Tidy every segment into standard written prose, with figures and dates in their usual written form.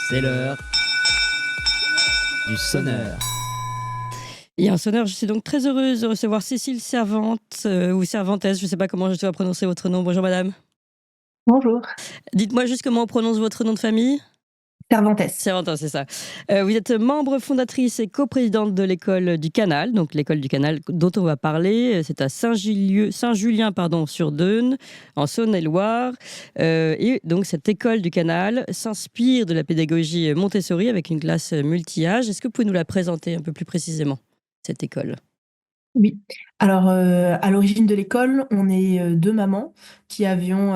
C'est l'heure du sonneur. Et un sonneur, je suis donc très heureuse de recevoir Cécile Servante, ou Cervantes, je ne sais pas comment je dois prononcer votre nom. Bonjour madame. Bonjour. Dites-moi juste comment on prononce votre nom de famille. Cervantes. Cervantes, c'est ça. Vous êtes membre fondatrice et coprésidente de l'école du Canal, donc l'école du Canal dont on va parler. C'est à Saint-Julien, sur Dheune, en Saône-et-Loire. Et donc cette école du Canal s'inspire de la pédagogie Montessori avec une classe multi-âge. Est-ce que vous pouvez nous la présenter un peu plus précisément, cette école ? Oui. Alors, à l'origine de l'école, on est deux mamans qui avions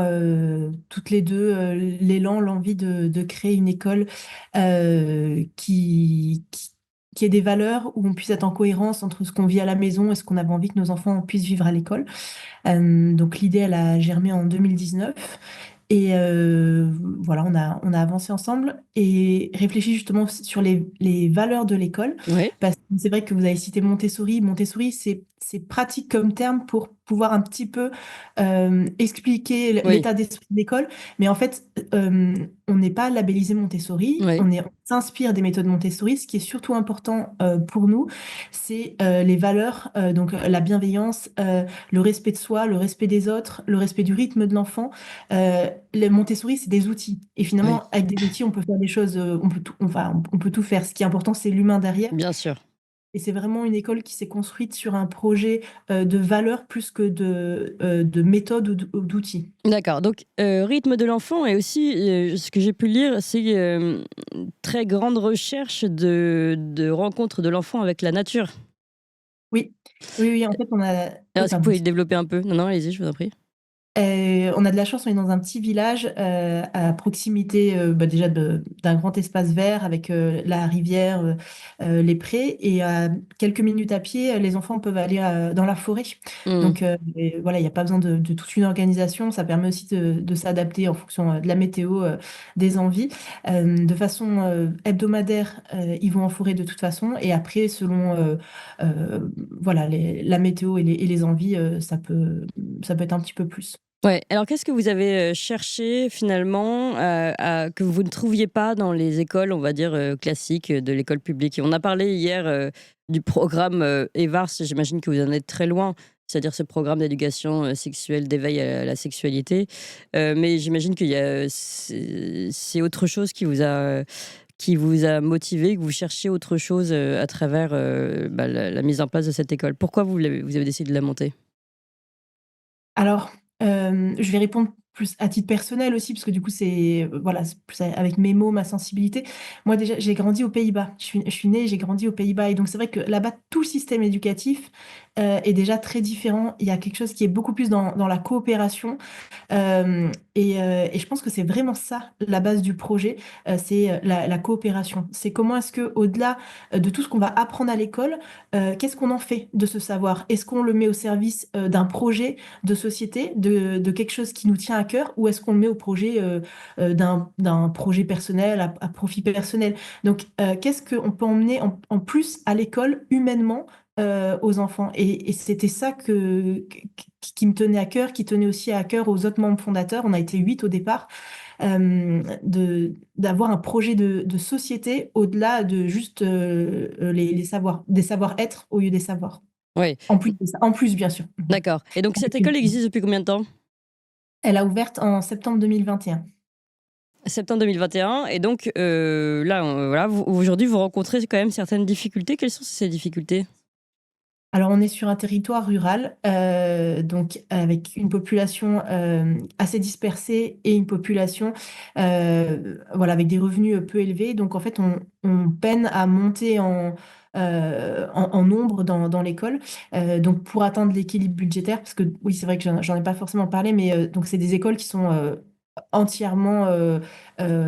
toutes les deux l'élan, l'envie de créer une école qui ait des valeurs où on puisse être en cohérence entre ce qu'on vit à la maison et ce qu'on avait envie que nos enfants puissent vivre à l'école. Donc l'idée, elle a germé en 2019. Et voilà, on a avancé ensemble et réfléchi justement sur les valeurs de l'école. Oui, Parce que c'est vrai que vous avez cité Montessori. Montessori, c'est pratique comme terme pour pouvoir un petit peu expliquer oui, l'état d'esprit de l'école. Mais en fait, on n'est pas labellisé Montessori. oui. On s'inspire des méthodes Montessori. Ce qui est surtout important pour nous, c'est les valeurs, donc la bienveillance, le respect de soi, le respect des autres, le respect du rythme de l'enfant. Les Montessori, c'est des outils. Et Oui, finalement, avec des outils, on peut faire des choses, on peut tout faire. Ce qui est important, c'est l'humain derrière. bien sûr. Et c'est vraiment une école qui s'est construite sur un projet de valeurs plus que de méthodes ou d'outils. D'accord. Donc, rythme de l'enfant et aussi, ce que j'ai pu lire, c'est très grande recherche de rencontre de l'enfant avec la nature. Oui, oui, oui, en fait, on a... Alors, Oui, est-ce que vous pardon. pouvez le développer un peu ? Non, non, allez-y, je vous en prie. On a de la chance, on est dans un petit village à proximité déjà d'un grand espace vert avec la rivière, les prés et à quelques minutes à pied, les enfants peuvent aller dans la forêt. Mmh. Donc et voilà, il n'y a pas besoin de toute une organisation. Ça permet aussi de s'adapter en fonction de la météo, des envies. De façon hebdomadaire, ils vont en forêt de toute façon et après, selon euh, voilà, la météo et les envies, ça peut être un petit peu plus. Ouais. Alors, qu'est-ce que vous avez, cherché finalement, que vous ne trouviez pas dans les écoles, on va dire, classiques, de l'école publique? Et on a parlé hier, du programme, EVARS, j'imagine que vous en êtes très loin, c'est-à-dire ce programme d'éducation, sexuelle, d'éveil à la sexualité. Mais j'imagine qu'il y a, c'est autre chose qui vous a motivé, que vous cherchiez autre chose, à travers, la mise en place de cette école. Pourquoi vous avez décidé de la monter? Alors, je vais répondre plus à titre personnel aussi, parce que du coup, voilà, c'est plus avec mes mots, ma sensibilité. Moi, déjà, j'ai grandi aux Pays-Bas. Je suis née, j'ai grandi aux Pays-Bas. Et donc, c'est vrai que là-bas, tout le système éducatif est déjà très différent. Il y a quelque chose qui est beaucoup plus dans la coopération. Et je pense que c'est vraiment ça, la base du projet, c'est la coopération. C'est comment est-ce que, au-delà de tout ce qu'on va apprendre à l'école, qu'est-ce qu'on en fait de ce savoir? Est-ce qu'on le met au service d'un projet de société, de quelque chose qui nous tient à cœur, ou est-ce qu'on le met au projet d'un projet personnel, à profit personnel? Donc, qu'est-ce qu'on peut emmener en plus à l'école humainement aux enfants? Et c'était ça qui me tenait à cœur, qui tenait aussi à cœur aux autres membres fondateurs. On a été 8 au départ, d'avoir un projet de société au-delà de juste les savoirs, des savoir-être au lieu des savoirs. Oui, En plus, bien sûr. d'accord. Et donc cette école existe depuis combien de temps? Elle a ouvert en septembre 2021. Septembre 2021. Et donc, là, voilà, aujourd'hui, vous rencontrez quand même certaines difficultés. Quelles sont ces difficultés? Alors, on est sur un territoire rural, donc avec une population assez dispersée et une population voilà, avec des revenus peu élevés. Donc, en fait, on peine à monter en nombre dans l'école. Donc, pour atteindre l'équilibre budgétaire, parce que oui, c'est vrai que j'en ai pas forcément parlé, mais donc c'est des écoles qui sont entièrement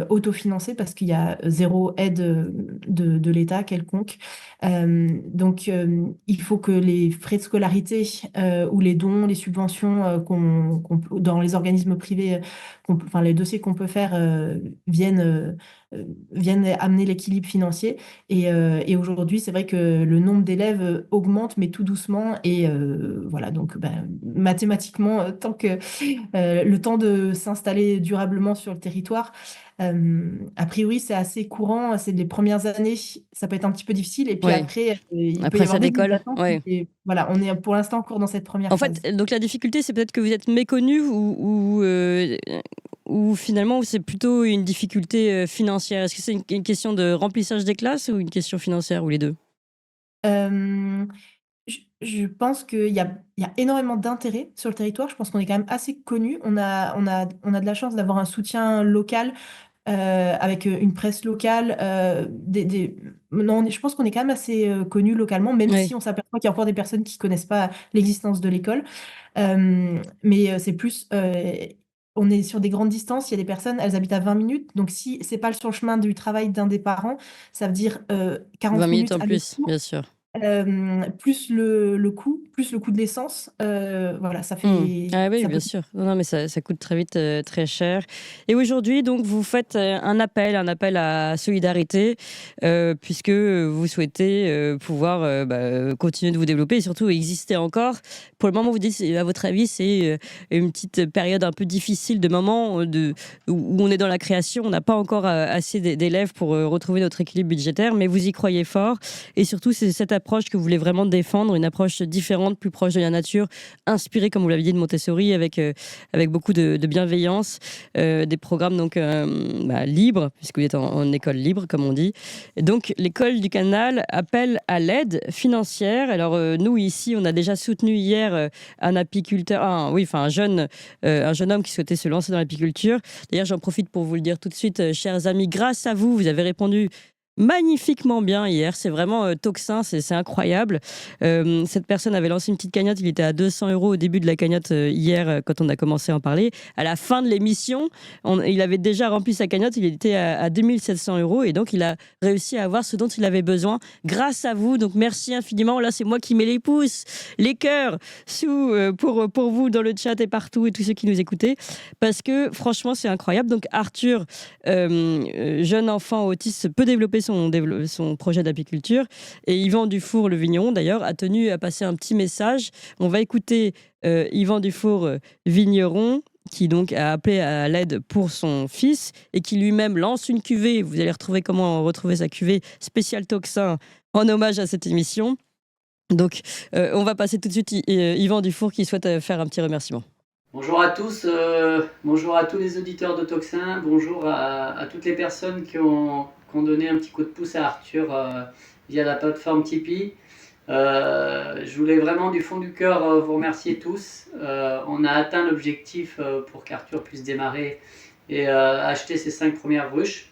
autofinancées parce qu'il y a zéro aide de l'État quelconque. Donc, il faut que les frais de scolarité ou les dons, les subventions dans les organismes privés, enfin les dossiers qu'on peut faire viennent amener l'équilibre financier. Et aujourd'hui, c'est vrai que le nombre d'élèves augmente, mais tout doucement. Et voilà, donc ben, mathématiquement, tant que le temps de s'installer durablement sur le territoire, A priori, c'est assez courant, c'est les premières années, ça peut être un petit peu difficile et puis Ouais. après, il peut y Après, ça avoir des listes décolle. d'attente Ouais. et voilà, on est pour l'instant encore dans cette première En fait, phase. donc la difficulté, c'est peut-être que vous êtes méconnu ou finalement c'est plutôt une difficulté financière. Est-ce que c'est une question de remplissage des classes ou une question financière ou les deux? Hem, je pense qu'il y a énormément d'intérêt sur le territoire. Je pense qu'on est quand même assez connus. On a de la chance d'avoir un soutien local, avec, une presse locale, des non, je pense qu'on est quand même assez, connus localement, même Oui, si on s'aperçoit qu'il y a encore des personnes qui connaissent pas l'existence de l'école. Mais, c'est plus, on est sur des grandes distances, il y a des personnes, elles habitent à 20 minutes, donc si c'est pas sur le chemin du travail d'un des parents, ça veut dire, 20 40 minutes minutes en plus, aller-retour. bien sûr. Plus le coût de l'essence, voilà, ça Mmh. fait Ah oui, ça bien peut sûr. Non, non, mais ça coûte très vite, très cher. Et aujourd'hui, donc, vous faites un appel à solidarité, puisque vous souhaitez pouvoir continuer de vous développer et surtout exister encore. Pour le moment, vous dites, à votre avis, c'est une petite période un peu difficile de moment où on est dans la création, on n'a pas encore assez d'élèves pour retrouver notre équilibre budgétaire, mais vous y croyez fort. Et surtout, c'est cette approche que vous voulez vraiment défendre, une approche différente, plus proche de la nature, inspiré, comme vous l'avez dit, de Montessori, avec beaucoup de bienveillance, des programmes donc libres, puisque vous êtes en école libre, comme on dit. Et donc, l'école du Canal appelle à l'aide financière. Alors, nous, ici, on a déjà soutenu hier un apiculteur, un jeune homme qui souhaitait se lancer dans l'apiculture. D'ailleurs, j'en profite pour vous le dire tout de suite, chers amis, grâce à vous, vous avez répondu magnifiquement bien hier. C'est vraiment tocsin, c'est incroyable. Cette personne avait lancé une petite cagnotte, il était à 200 euros au début de la cagnotte hier quand on a commencé à en parler. À la fin de l'émission, il avait déjà rempli sa cagnotte, il était à 2700 euros et donc il a réussi à avoir ce dont il avait besoin grâce à vous. Donc merci infiniment. Là, c'est moi qui mets les pouces, les cœurs pour vous dans le chat et partout et tous ceux qui nous écoutaient parce que franchement, c'est incroyable. Donc Arthur, jeune enfant autiste, peut développer son projet d'apiculture. Et Yvan Dufour, le vigneron, d'ailleurs, a tenu à passer un petit message. On va écouter Yvan Dufour, vigneron, qui donc a appelé à l'aide pour son fils et qui lui-même lance une cuvée. Vous allez retrouver comment retrouver sa cuvée spéciale Toxin en hommage à cette émission. Donc, on va passer tout de suite Yvan Dufour qui souhaite faire un petit remerciement. Bonjour à tous, bonjour à tous les auditeurs de Toxin, bonjour à toutes les personnes qui ont donné un petit coup de pouce à Arthur via la plateforme Tipeee. Je voulais vraiment du fond du cœur vous remercier tous. On a atteint l'objectif pour qu'Arthur puisse démarrer et acheter ses 5 premières ruches.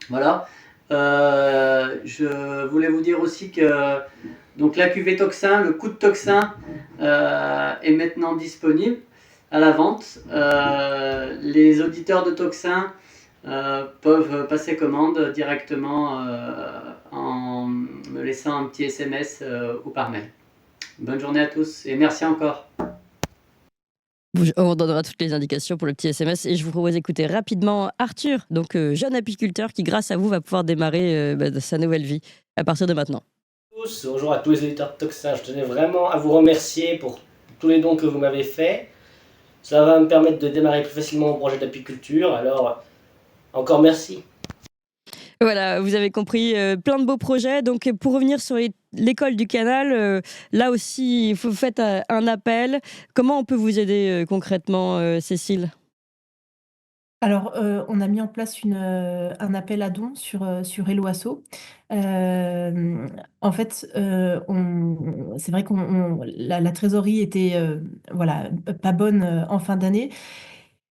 Voilà. Je voulais vous dire aussi que donc, la cuvée Toxin, le coup de Toxin est maintenant disponible à la vente. Les auditeurs de Toxin peuvent passer commande directement en me laissant un petit SMS ou par mail. Bonne journée à tous et merci encore. On donnera toutes les indications pour le petit SMS et je vous propose d'écouter rapidement Arthur, donc jeune apiculteur qui, grâce à vous, va pouvoir démarrer sa nouvelle vie à partir de maintenant. Bonjour à tous les auditeurs de Toxin. Je tenais vraiment à vous remercier pour tous les dons que vous m'avez faits. Ça va me permettre de démarrer plus facilement mon projet d'apiculture. Alors, encore merci. Voilà, vous avez compris, plein de beaux projets. Donc, pour revenir sur l'école du Canal, là aussi, vous faites un appel. Comment on peut vous aider concrètement, Cécile ? Alors, on a mis en place un appel à dons sur Hello Asso. En fait, c'est vrai qu'on la trésorerie était, voilà, pas bonne, en fin d'année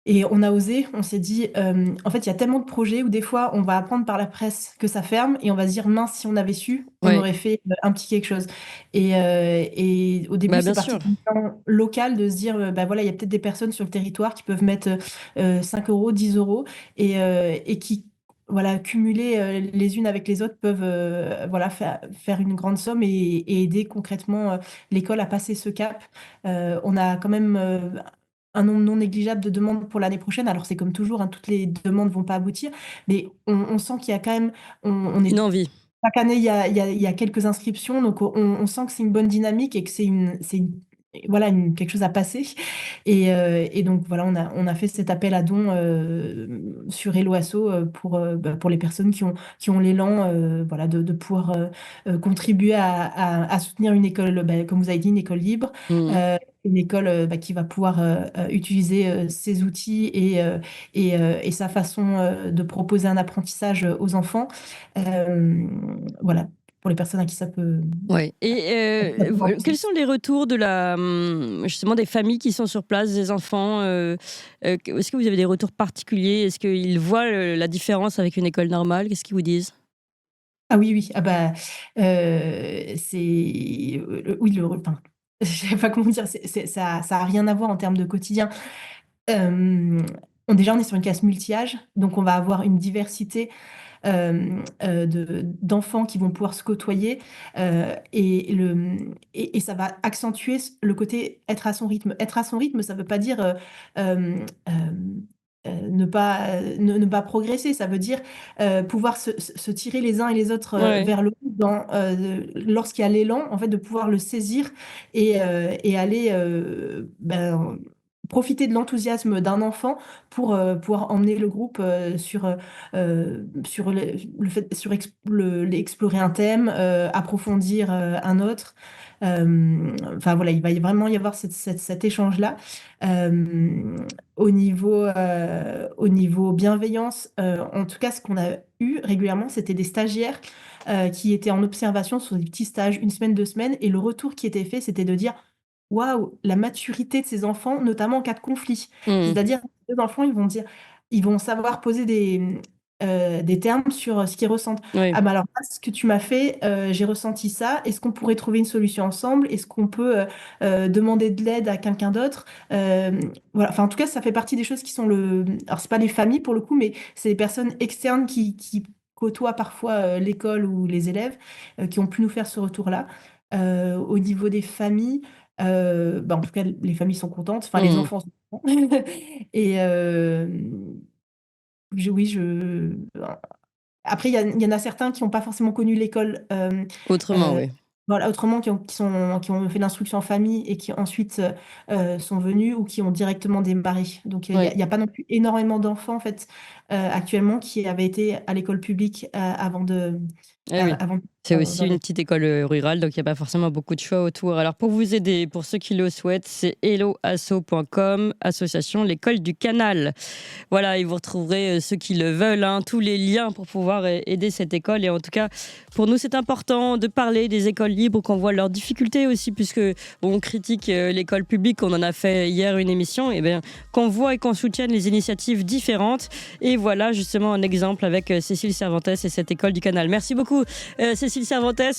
et on a osé, on s'est dit, en fait, il y a tellement de projets où des fois, on va apprendre par la presse que ça ferme et on va se dire: «Mince, si on avait su, on Ouais, aurait fait, un petit quelque chose» et au début, bah, c'est bien parti sûr. d'un plan local de se dire, bah, voilà, il y a peut-être des personnes sur le territoire qui peuvent mettre, 5 €, 10 € et qui, voilà, cumulées, les unes avec les autres peuvent, voilà, faire une grande somme et aider concrètement, l'école à passer ce cap. On a quand même, un nombre non négligeable de demandes pour l'année prochaine. Alors c'est comme toujours, hein, toutes les demandes vont pas aboutir, mais on sent qu'il y a quand même on est Une envie. chaque année, il y a quelques inscriptions, donc on sent que c'est une bonne dynamique et que c'est une voilà, quelque chose à passer. Et donc voilà, on a fait cet appel à dons sur Hello Asso pour les personnes qui ont l'élan voilà, de pouvoir contribuer à soutenir une école, comme vous avez dit, une école libre, Mm. une école qui va pouvoir utiliser ses outils et sa façon de proposer un apprentissage aux enfants. Voilà, pour les personnes à qui ça peut... Ouais. Et ça peut rendre quels possible. sont les retours justement des familles qui sont sur place, des enfants est-ce que vous avez des retours particuliers? Est-ce qu'ils voient la différence avec une école normale? Qu'est-ce qu'ils vous disent? Ah oui, oui, ah bah, c'est oui, enfin, je sais pas comment dire, ça a rien à voir en termes de quotidien. Déjà, on est sur une classe multi-âge, donc on va avoir une diversité d'enfants qui vont pouvoir se côtoyer et ça va accentuer le côté être à son rythme. Être à son rythme, ça veut pas dire ne pas progresser, ça veut dire pouvoir se tirer les uns et les autres Ouais. vers le haut lorsqu'il y a l'élan, en fait, de pouvoir le saisir et aller profiter de l'enthousiasme d'un enfant pour pouvoir emmener le groupe explorer un thème, approfondir un autre. Enfin voilà, il va vraiment y avoir cet échange-là. Au niveau bienveillance, en tout cas, ce qu'on a eu régulièrement, c'était des stagiaires qui étaient en observation sur des petits stages, une semaine, 2 semaines, et le retour qui était fait, c'était de dire waouh, la maturité de ces enfants, notamment en cas de conflit. Mm. C'est-à-dire, les enfants, ils vont savoir poser des termes sur ce qu'ils ressentent. Ouais. Ah bah alors, là, ce que tu m'as fait, j'ai ressenti ça. Est-ce qu'on pourrait trouver une solution ensemble? Est-ce qu'on peut demander de l'aide à quelqu'un d'autre? Voilà. Enfin, en tout cas, ça fait partie des choses qui sont Alors, c'est pas les familles pour le coup, mais c'est les personnes externes qui côtoient parfois l'école ou les élèves qui ont pu nous faire ce retour-là. Au niveau des familles, en tout cas, les familles sont contentes, enfin les Mm. enfants sont contents. Et oui, après, il y en a certains qui n'ont pas forcément connu l'école Autrement, euh, oui. voilà, autrement, qui ont fait l'instruction en famille et qui ensuite sont venus ou qui ont directement démarré. Donc, Oui. il y a pas non plus énormément d'enfants, en fait, actuellement, qui avaient été à l'école publique Eh oui. avant C'est aussi dans une les... petite école rurale, donc il n'y a pas forcément beaucoup de choix autour. Alors pour vous aider, pour ceux qui le souhaitent, c'est helloasso.com, association L'école du Canal. Voilà, et vous retrouverez ceux qui le veulent, hein, tous les liens pour pouvoir aider cette école. Et en tout cas, pour nous, c'est important de parler des écoles libres, qu'on voit leurs difficultés aussi, puisque on critique l'école publique, on en a fait hier une émission, et bien qu'on voit et qu'on soutienne les initiatives différentes. Et voilà justement un exemple avec Cécile Cervantes et cette école du Canal. Merci beaucoup Cécile Cervantes.